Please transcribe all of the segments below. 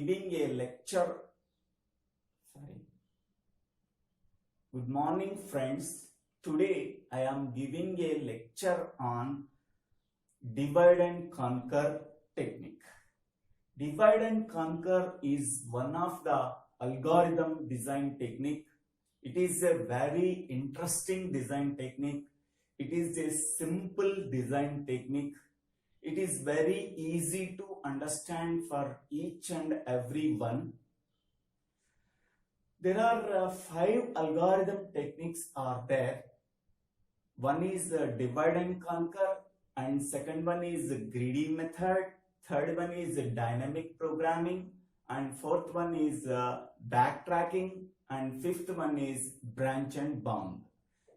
giving a lecture. Sorry. Good morning, friends. Today I am giving a lecture on divide and conquer technique. Divide and conquer is one of the algorithm design technique. It is a very interesting design technique. It is a simple design technique. It is very easy to understand for each and every one. There are 5 algorithm techniques are there. One is divide and conquer, and second one is greedy method, third one is dynamic programming, and fourth one is backtracking, and fifth one is branch and bound.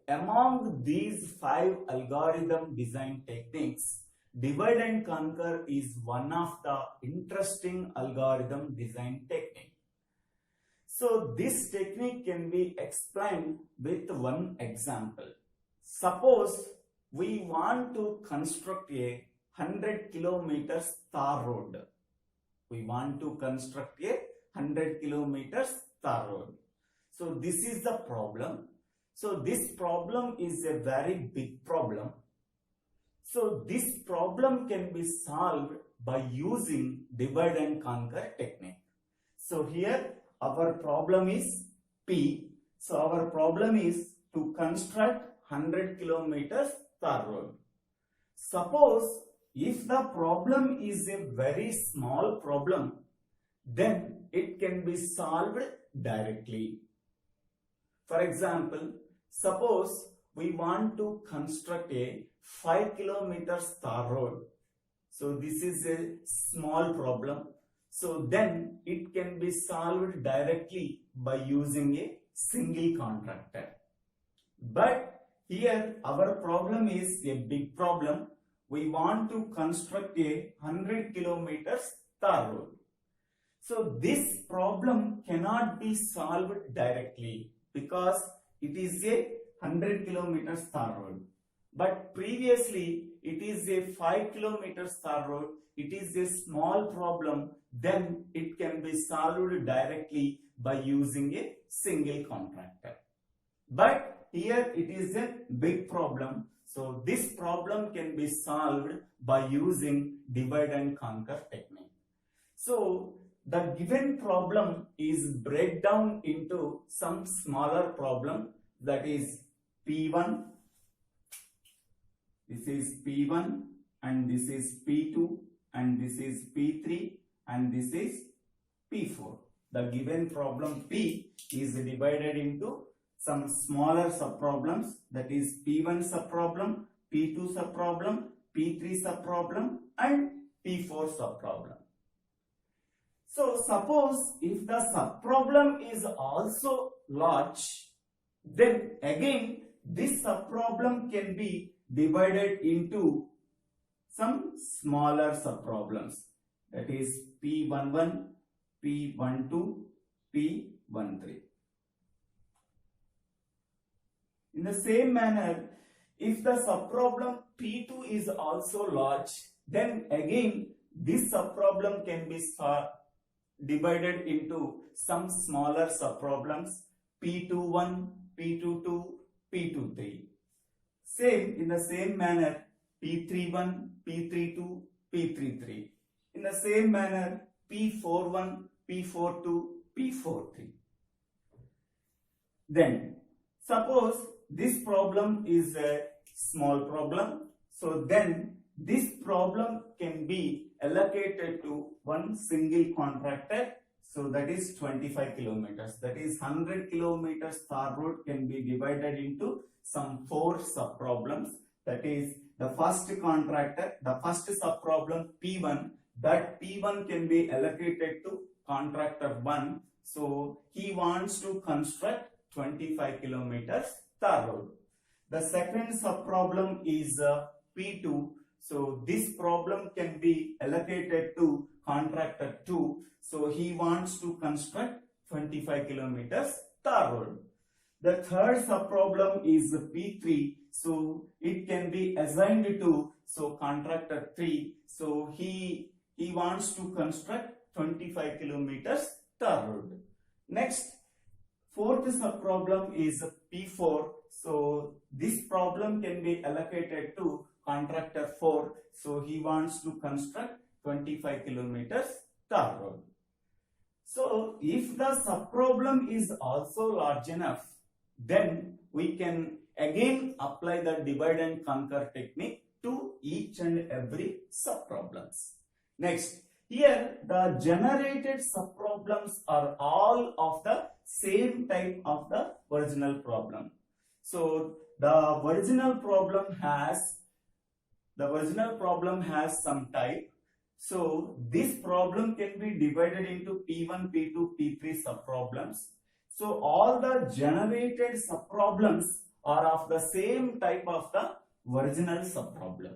Among these 5 algorithm design techniques, divide and conquer is one of the interesting algorithm design technique. So this technique can be explained with one example. Suppose we want to construct a 100 kilometers tar road. We want to construct a 100 kilometers tar road. So this is the problem. So this problem is a very big problem. So this problem can be solved by using divide and conquer technique. So here our problem is P. So our problem is to construct 100 kilometers tar road. Suppose if the problem is a very small problem, then it can be solved directly. For example, suppose we want to construct a 5 kilometers tar road. So this is a small problem. So then it can be solved directly by using a single contractor. But here our problem is a big problem. We want to construct a 100 kilometers tar road. So this problem cannot be solved directly because it is a 100 kilometers tar road. But previously it is a 5 kilometers tar road. It is a small problem. Then it can be solved directly by using a single contractor. But here it is a big problem. So this problem can be solved by using divide and conquer technique. So the given problem is break down into some smaller problem, that is P1. This is P1 and this is P2 and this is P3 and this is P4. The given problem P is divided into some smaller subproblems, that is P1 subproblem, P2 subproblem, P3 subproblem and P4 subproblem. So suppose if the subproblem is also large, then again this subproblem can be divided into some smaller subproblems, that is P11, P12, P13. In the same manner, if the subproblem P2 is also large, then again this subproblem can be divided into some smaller subproblems, P21, P22, P23. Same in the same manner, P31, P32, P33. In the same manner, P41, P42, P43. Then suppose this problem is a small problem. So then this problem can be allocated to one single contractor. So that is 25 kilometers. That is 100 kilometers tar road can be divided into some 4 subproblems. That is the first contractor, the first subproblem P1, that P1 can be allocated to contractor 1. So he wants to construct 25 kilometers tar road. The second subproblem is P2. So this problem can be allocated to contractor 2. So he wants to construct 25 kilometers tar road. The third subproblem is P3. So it can be assigned to contractor 3. So he wants to construct 25 kilometers tar road. Next, fourth sub-problem is P4. So this problem can be allocated to contractor 4. So he wants to construct 25 kilometers tar road. So if the sub-problem is also large enough, then we can again apply the divide and conquer technique to each and every sub-problems. Next, here the generated sub-problems are all of the same type of the original problem. So the original problem has some type. So this problem can be divided into P1, P2, P3 sub-problems. So all the generated sub-problems are of the same type of the original sub-problem.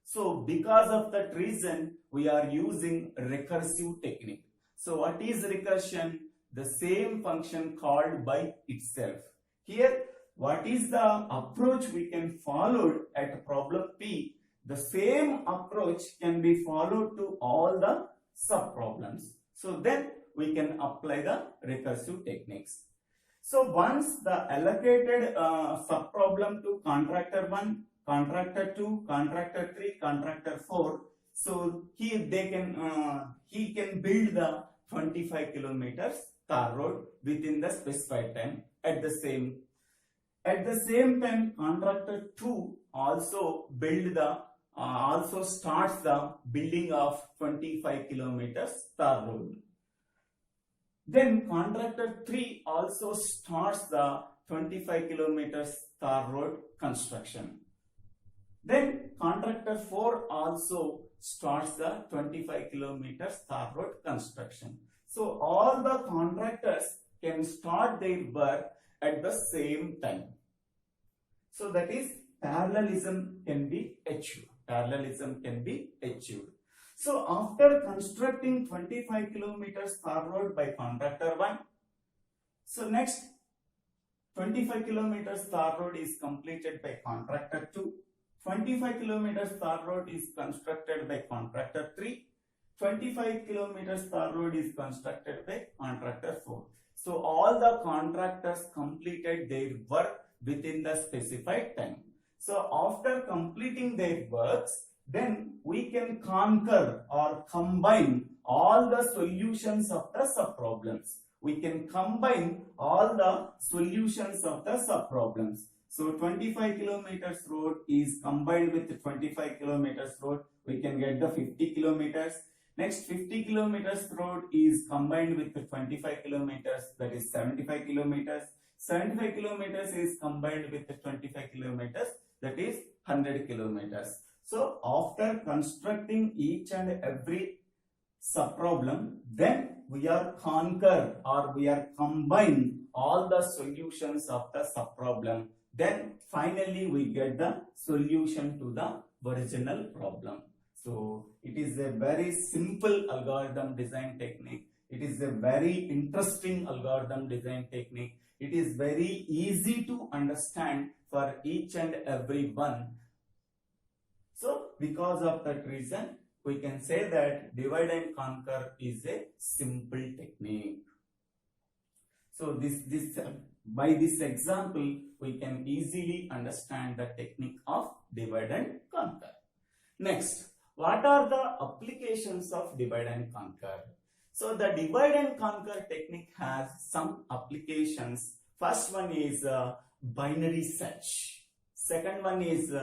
So because of that reason, we are using recursive technique. So what is recursion? The same function called by itself. Here, what is the approach we can follow at problem P? The same approach can be followed to all the sub-problems. So then we can apply the recursive techniques. So once the allocated sub-problem to contractor 1, contractor 2, contractor 3, contractor 4, so he can build the 25 kilometers tar road within the specified time. At the same time, contractor 2 also starts the building of 25 kilometers tar road. Then contractor 3 also starts the 25 kilometers tar road construction. Then contractor 4 also starts the 25 kilometers tar road construction. So all the contractors can start their work at the same time. So that is parallelism can be achieved. So after constructing 25 kilometers tar road by contractor 1, so next 25 kilometers tar road is completed by contractor 2, 25 kilometers tar road is constructed by contractor 3, 25 kilometers tar road is constructed by contractor 4. So all the contractors completed their work within the specified time. So after completing their works, then we can conquer or combine all the solutions of the sub-problems. So 25 kilometers road is combined with 25 kilometers road. We can get the 50 kilometers. Next 50 kilometers road is combined with the 25 kilometers, that is 75 kilometers. 75 kilometers is combined with the 25 kilometers, that is 100 kilometers. So after constructing each and every sub-problem, then we are conquer or we are combine all the solutions of the sub-problem. Then finally we get the solution to the original problem. So it is a very simple algorithm design technique. It is a very interesting algorithm design technique. It is very easy to understand for each and every one. So because of that reason, we can say that divide and conquer is a simple technique. So by this example, we can easily understand the technique of divide and conquer. Next, what are the applications of divide and conquer? So the divide and conquer technique has some applications. First one is binary search. Second one is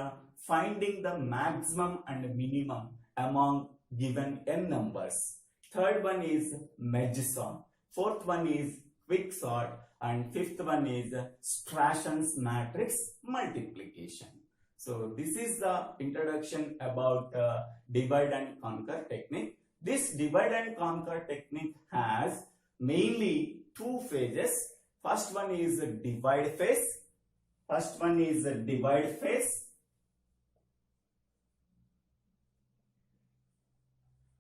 finding the maximum and minimum among given n numbers. Third one is merge sort. Fourth one is quick sort. And fifth one is Strachan's matrix multiplication. So this is the introduction about divide and conquer technique. This divide and conquer technique has mainly two phases. First one is a divide phase.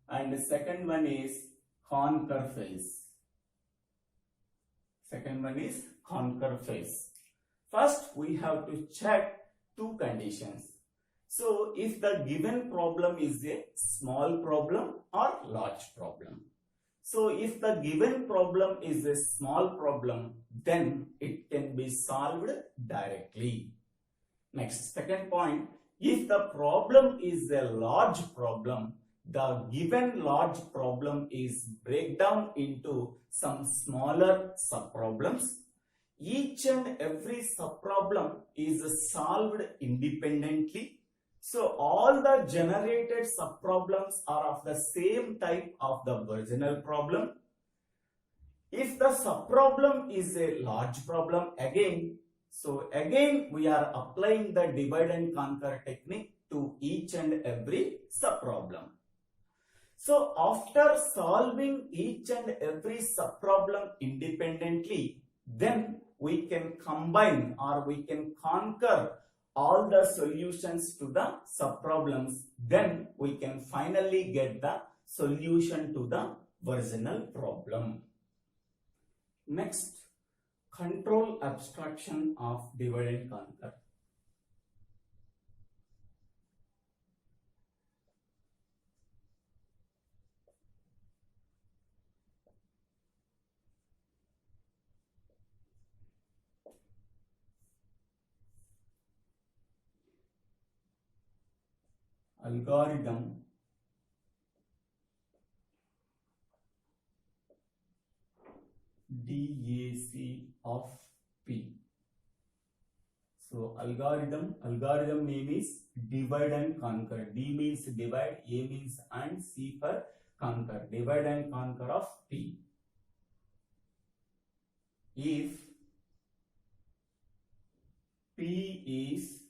And the second one is conquer phase. First, we have to check two conditions. So if the given problem is a small problem or large problem. So if the given problem is a small problem, then it can be solved directly. Next, second point, if the problem is a large problem, the given large problem is breakdown into some smaller subproblems. Each and every subproblem is solved independently. So all the generated subproblems are of the same type of the original problem. If the subproblem is a large problem, again we are applying the divide and conquer technique to each and every subproblem. So after solving each and every subproblem independently, then we can combine or we can conquer all the solutions to the subproblems. Then we can finally get the solution to the original problem. Next, control abstraction of divide and conquer. Algorithm DAC of P. So algorithm name is divide and conquer. D means divide, A means and, C for conquer. Divide and conquer of P. If P is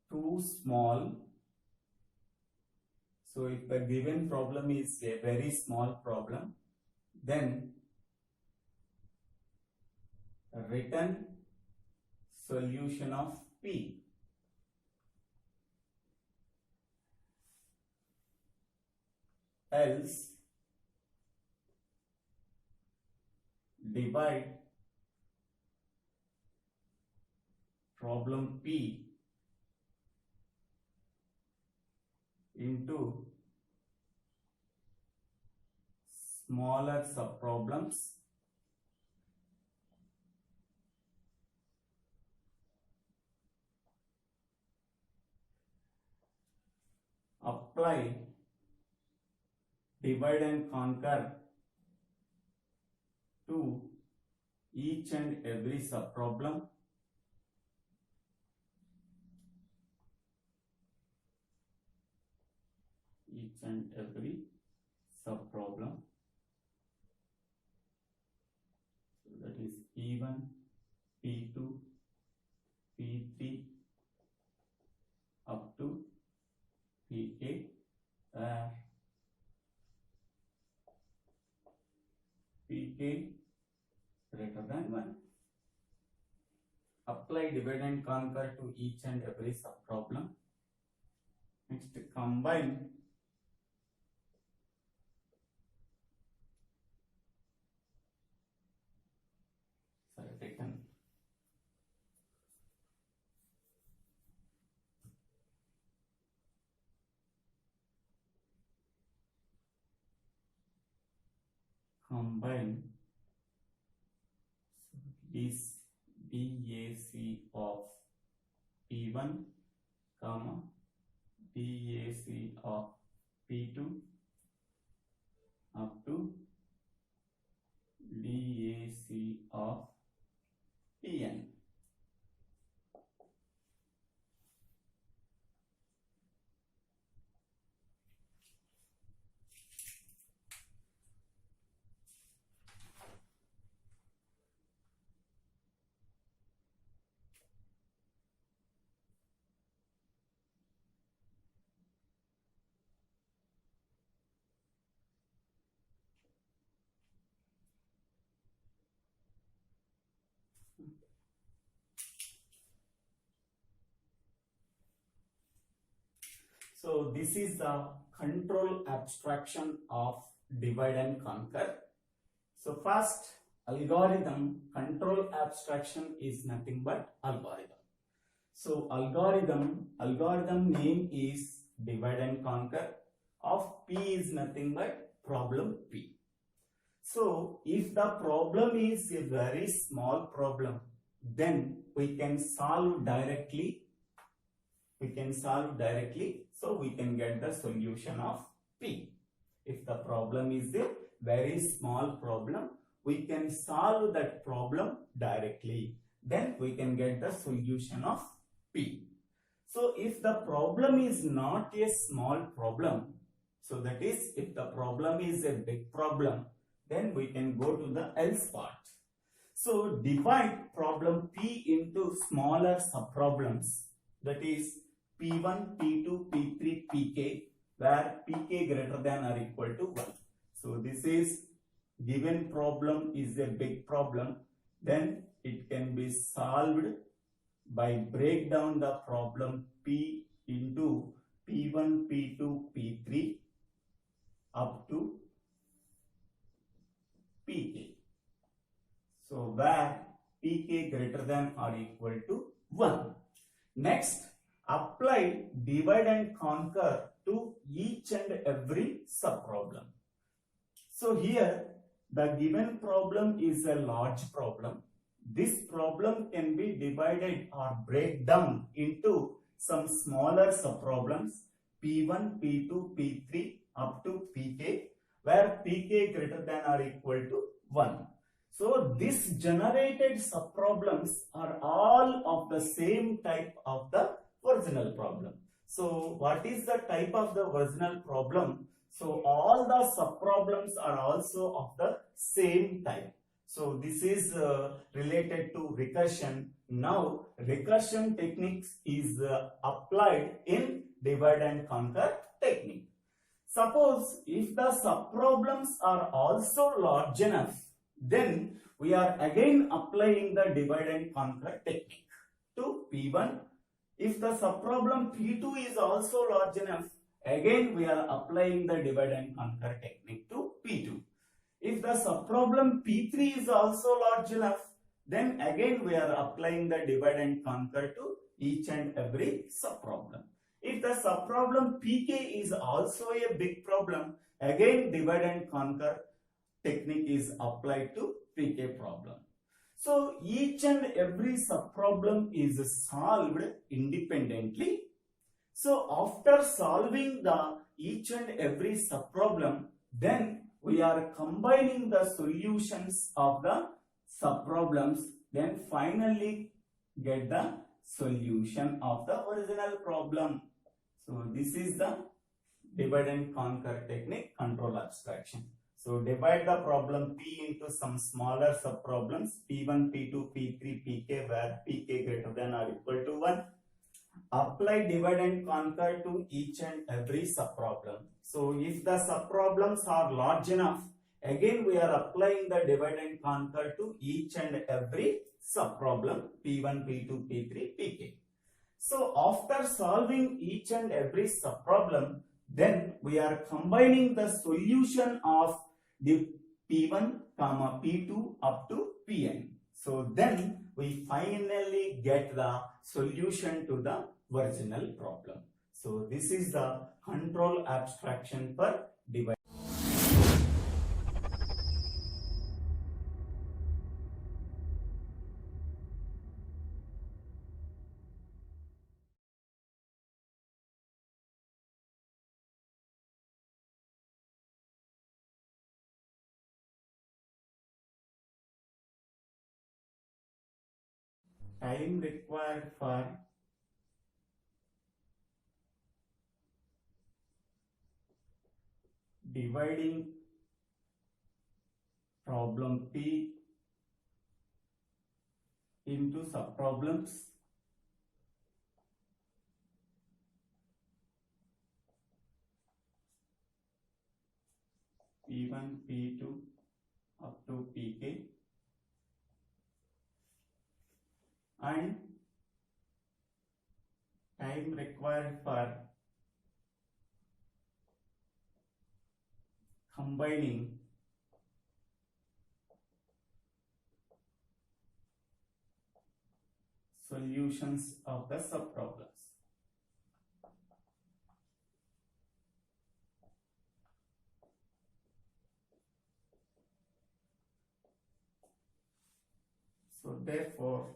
too small, so if the given problem is a very small problem, then return solution of P. Else divide problem P into smaller subproblems apply divide and conquer to each and every subproblem subproblem. So that is P1, P2, P3 up to P8, where Pk greater than 1. Apply divide and conquer to each and every subproblem. Next, combine return combine this DAC of P1 comma DAC of P2 up to DAC of Pn. So this is the control abstraction of divide and conquer. So first, algorithm control abstraction is nothing but algorithm. So algorithm name is divide and conquer of P is nothing but problem P. So if the problem is a very small problem, then we can solve directly. So we can get the solution of P. If the problem is a very small problem, we can solve that problem directly. Then we can get the solution of P. So if the problem is not a small problem, so that is, if the problem is a big problem, then we can go to the else part. So divide problem P into smaller subproblems, that is P1, P2, P3, Pk, where Pk greater than or equal to 1. So this is, given problem is a big problem, then it can be solved by break down the problem P into P1, P2, P3 up to Pk. So where Pk greater than or equal to 1. Next, apply divide and conquer to each and every subproblem. So here the given problem is a large problem. This problem can be divided or break down into some smaller subproblems P1, P2, P3 up to Pk, where Pk greater than or equal to 1. So this generated subproblems are all of the same type of the original problem. So what is the type of the original problem? So all the subproblems are also of the same type. So this is related to recursion. Now recursion techniques is applied in divide and conquer technique. Suppose if the subproblems are also large enough, then we are again applying the divide and conquer technique to P1. If the subproblem P2 is also large enough, again we are applying the divide and conquer technique to P2. If the subproblem P3 is also large enough, then again we are applying the divide and conquer to each and every subproblem. If the subproblem Pk is also a big problem, again divide and conquer technique is applied to Pk problem. So each and every subproblem is solved independently. So after solving the each and every subproblem, then we are combining the solutions of the subproblems, then finally get the solution of the original problem. So this is the divide and conquer technique, control abstraction. So divide the problem P into some smaller subproblems P1, P2, P3, Pk, where Pk greater than or equal to 1. Apply divide and conquer to each and every subproblem. So if the subproblems are large enough, again we are applying the divide and conquer to each and every subproblem P1, P2, P3, Pk. So after solving each and every subproblem, then we are combining the solution of the P1, P2 up to Pn. So then we finally get the solution to the original problem. So this is the control abstraction for divide. Time required for dividing problem P into subproblems P1, P2 up to Pk, and time required for combining solutions of the subproblems. So therefore,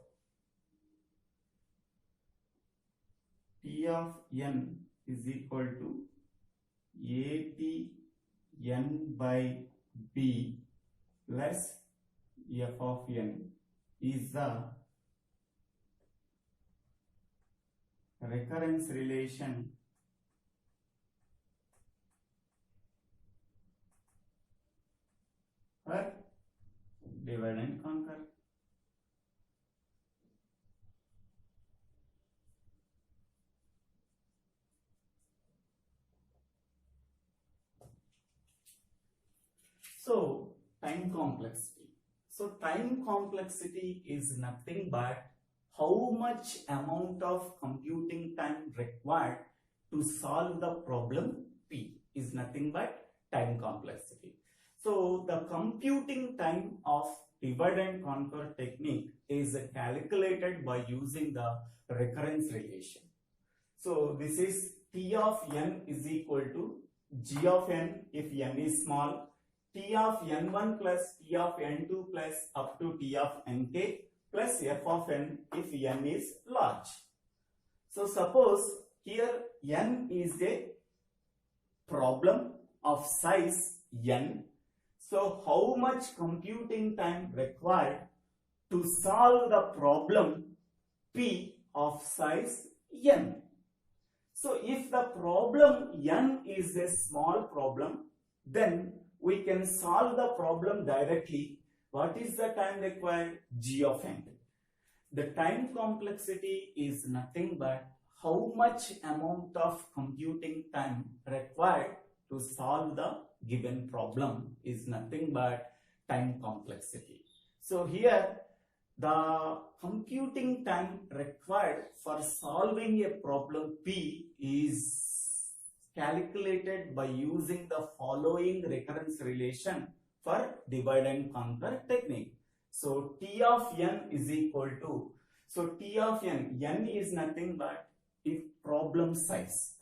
T of n is equal to AT n by B plus f of n is the recurrence relation for divide and conquer. So time complexity. So time complexity is nothing but how much amount of computing time required to solve the problem P is nothing but time complexity. So the computing time of divide and conquer technique is calculated by using the recurrence relation. So this is T of n is equal to G of n if n is small, T of n1 plus T of n2 plus up to T of nk plus f of n if n is large. So suppose here n is a problem of size n. So how much computing time required to solve the problem P of size n? So if the problem n is a small problem, then we can solve the problem directly. What is the time required? G of n. The time complexity is nothing but how much amount of computing time required to solve the given problem is nothing but time complexity. So here the computing time required for solving a problem P is calculated by using the following recurrence relation for divide and conquer technique. So T of n is equal to, so T of n is nothing but if problem size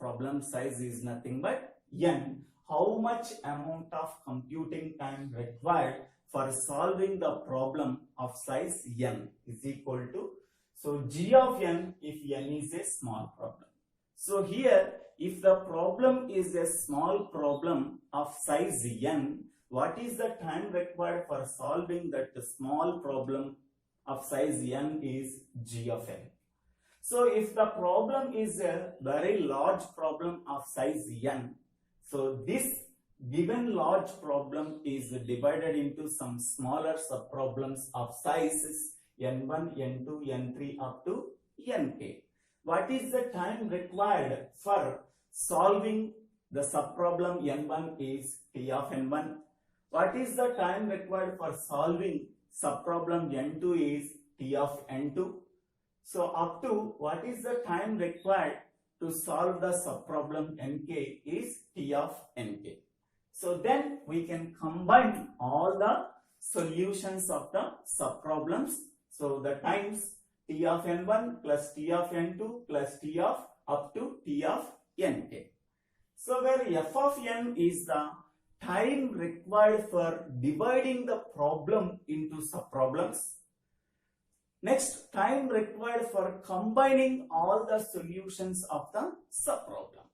is nothing but n, how much amount of computing time required for solving the problem of size n is equal to, so G of n if n is a small problem. So here if the problem is a small problem of size n, what is the time required for solving that small problem of size n is G of n. So if the problem is a very large problem of size n, so this given large problem is divided into some smaller subproblems of sizes n1, n2, n3 up to nk. What is the time required for solving the subproblem n1 is T of n1. What is the time required for solving subproblem n2 is T of n2. So up to what is the time required to solve the subproblem nk is T of nk. So then we can combine all the solutions of the subproblems. So the times T of n1 plus T of n2 plus T of up to T of nk. So where f of n is the time required for dividing the problem into subproblems. Next, time required for combining all the solutions of the subproblem.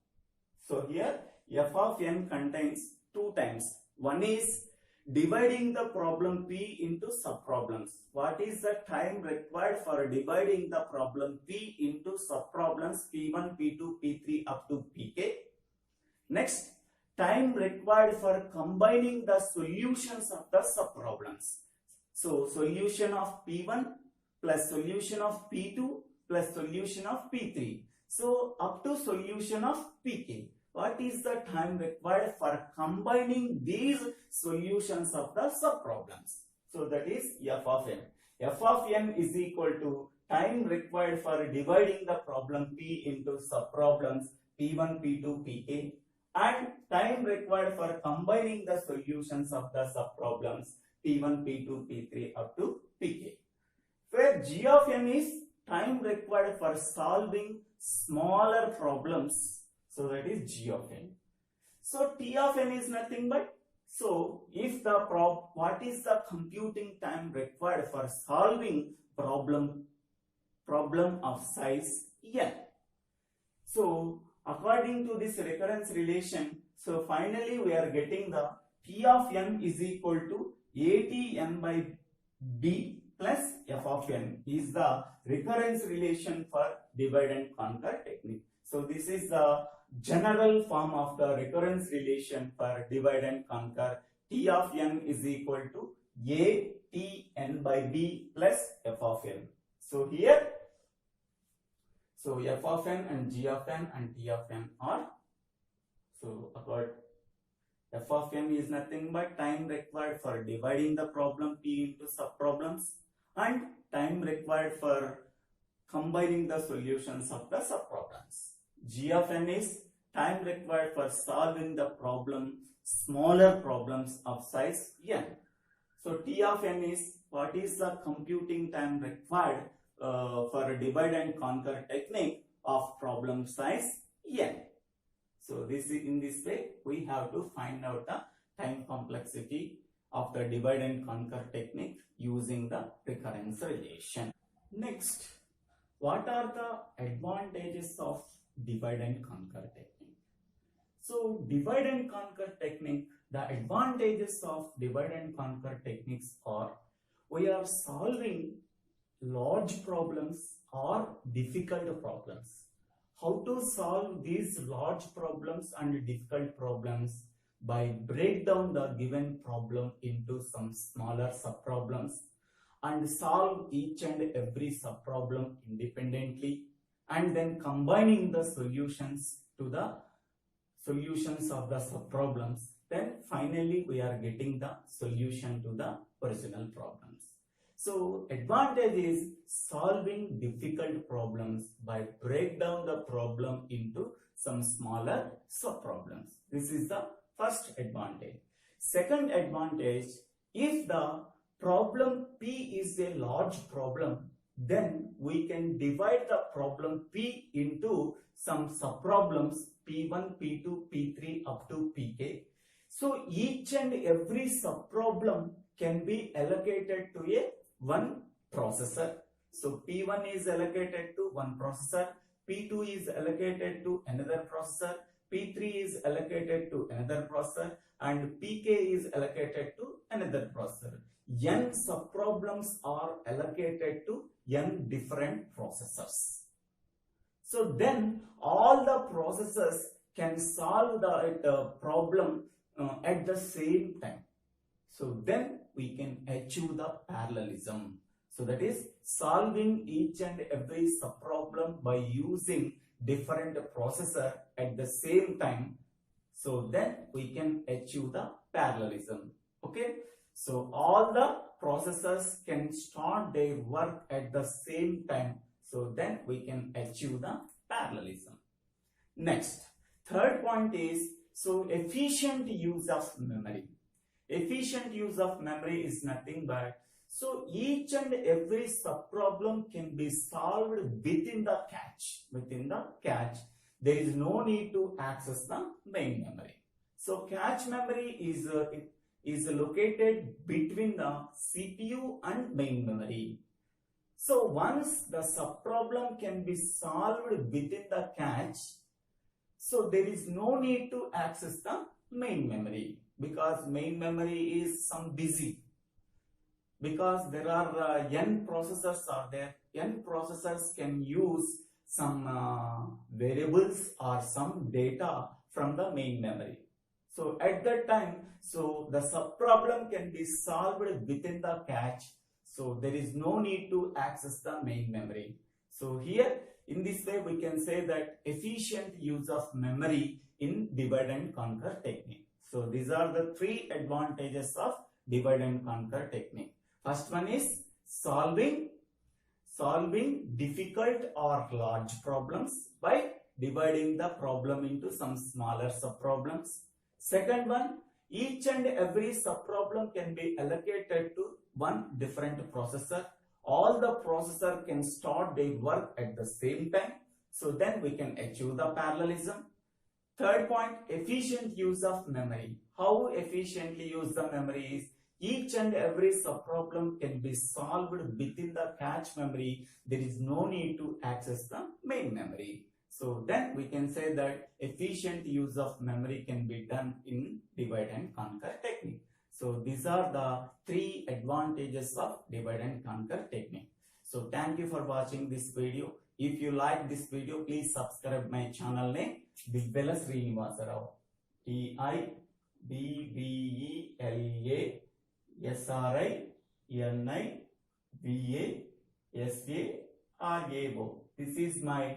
So here f of n contains two times. One is dividing the problem P into subproblems. What is the time required for dividing the problem P into subproblems P1, P2, P3 up to Pk? Next, time required for combining the solutions of the subproblems. So solution of P1 plus solution of P2 plus solution of P3. So up to solution of Pk. What is the time required for combining these solutions of the subproblems? So that is f of n. F of n is equal to time required for dividing the problem P into subproblems P1, P2, Pk, and time required for combining the solutions of the subproblems P1, P2, P3 up to Pk. Where G of n is time required for solving smaller problems. So that is G of n. So T of n is nothing but So if the what is the computing time required for solving problem of size n? So according to this recurrence relation, so finally we are getting the T of n is equal to ATn by B plus f of n is the recurrence relation for divide and conquer technique. So this is the general form of the recurrence relation for divide and conquer. T of n is equal to A T n by B plus f of n. So here, so f of n and g of n and t of n are, so about f of n is nothing but time required for dividing the problem P into subproblems and time required for combining the solutions of the subproblems. G of n is time required for solving the smaller problems of size n. So T of n is what is the computing time required for a divide and conquer technique of problem size n. So in this way we have to find out the time complexity of the divide and conquer technique using the recurrence relation. Next, what are the advantages of divide and conquer technique? So divide and conquer technique, the advantages of divide and conquer techniques are we are solving large problems or difficult problems. How to solve these large problems and difficult problems? By break down the given problem into some smaller subproblems and solve each and every subproblem independently, and then combining the solutions to the solutions of the subproblems. Then finally we are getting the solution to the original problems. So advantage is solving difficult problems by break down the problem into some smaller subproblems. This is the first advantage. Second advantage, if the problem P is a large problem, then we can divide the problem P into some subproblems P1, P2, P3 up to Pk. So each and every subproblem can be allocated to one processor. So P1 is allocated to one processor, P2 is allocated to another processor, P3 is allocated to another processor, and Pk is allocated to another processor. N subproblems are allocated to n different processors. So then all the processors can solve the problem at the same time. So then we can achieve the parallelism. So that is solving each and every subproblem by using different processor at the same time. So then we can achieve the parallelism. Okay. So all the processors can start their work at the same time. So then we can achieve the parallelism. Next, third point is, so efficient use of memory. Efficient use of memory is nothing but, so each and every subproblem can be solved within the cache. Within the cache, there is no need to access the main memory. So cache memory is located between the CPU and main memory. So once the subproblem can be solved within the cache, so there is no need to access the main memory, because main memory is some busy, because there are n processors are there. N processors can use some variables or some data from the main memory. So at that time, so the subproblem can be solved within the cache. So there is no need to access the main memory. So here in this way we can say that efficient use of memory in divide and conquer technique. So these are the three advantages of divide and conquer technique. First one is solving difficult or large problems by dividing the problem into some smaller subproblems. Second one, each and every subproblem can be allocated to one different processor. All the processor can start their work at the same time. So then we can achieve the parallelism. Third point, efficient use of memory. how efficiently use the memories. Each and every subproblem can be solved within the cache memory. There is no need to access the main memory. So then we can say that efficient use of memory can be done in divide and conquer technique. So these are the 3 advantages of divide and conquer technique. So thank you for watching this video. If you like this video, please subscribe my channel name Dibbela Srinivasa Rao. DIBBELASRINIVASARAO. This is my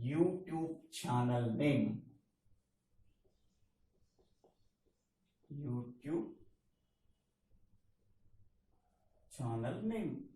YouTube channel name. YouTube channel name.